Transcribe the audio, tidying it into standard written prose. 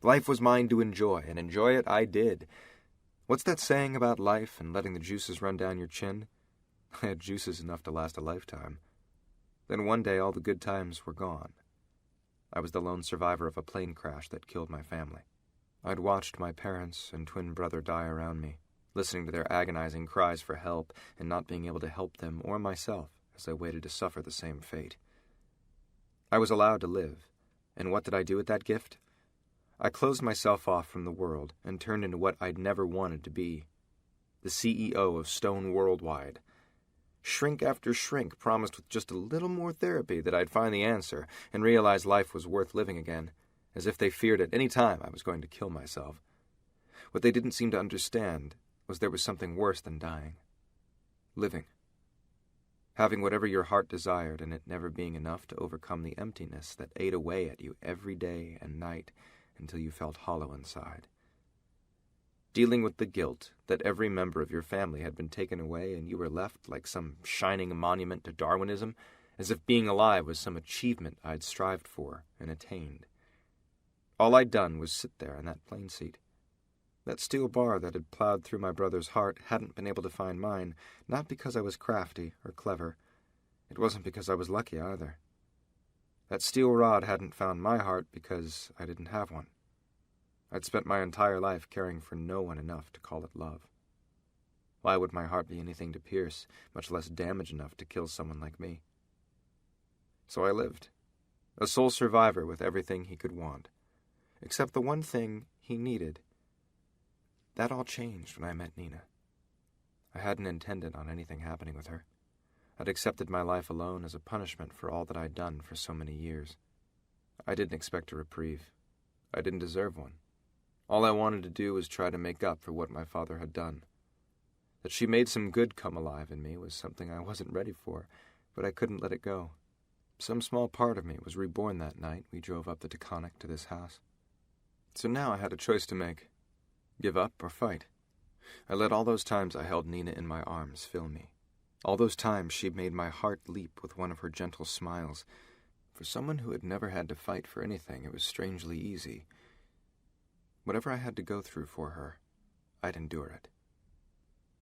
Life was mine to enjoy, and enjoy it I did. What's that saying about life and letting the juices run down your chin? I had juices enough to last a lifetime. Then one day all the good times were gone. I was the lone survivor of a plane crash that killed my family. I'd watched my parents and twin brother die around me, listening to their agonizing cries for help and not being able to help them or myself as I waited to suffer the same fate. I was allowed to live, and what did I do with that gift? I closed myself off from the world and turned into what I'd never wanted to be, the CEO of Stone Worldwide. Shrink after shrink promised with just a little more therapy that I'd find the answer and realize life was worth living again, as if they feared at any time I was going to kill myself. What they didn't seem to understand was there was something worse than dying. Living. Having whatever your heart desired and it never being enough to overcome the emptiness that ate away at you every day and night until you felt hollow inside. Dealing with the guilt that every member of your family had been taken away and you were left like some shining monument to Darwinism, as if being alive was some achievement I'd strived for and attained. All I'd done was sit there in that plane seat. That steel bar that had plowed through my brother's heart hadn't been able to find mine, not because I was crafty or clever. It wasn't because I was lucky either. That steel rod hadn't found my heart because I didn't have one. I'd spent my entire life caring for no one enough to call it love. Why would my heart be anything to pierce, much less damage enough to kill someone like me? So I lived, a sole survivor with everything he could want, except the one thing he needed. That all changed when I met Nina. I hadn't intended on anything happening with her. I'd accepted my life alone as a punishment for all that I'd done for so many years. I didn't expect a reprieve. I didn't deserve one. All I wanted to do was try to make up for what my father had done. That she made some good come alive in me was something I wasn't ready for, but I couldn't let it go. Some small part of me was reborn that night we drove up the Taconic to this house. So now I had a choice to make. Give up or fight. I let all those times I held Nina in my arms fill me. All those times she made my heart leap with one of her gentle smiles. For someone who had never had to fight for anything, it was strangely easy. Whatever I had to go through for her, I'd endure it.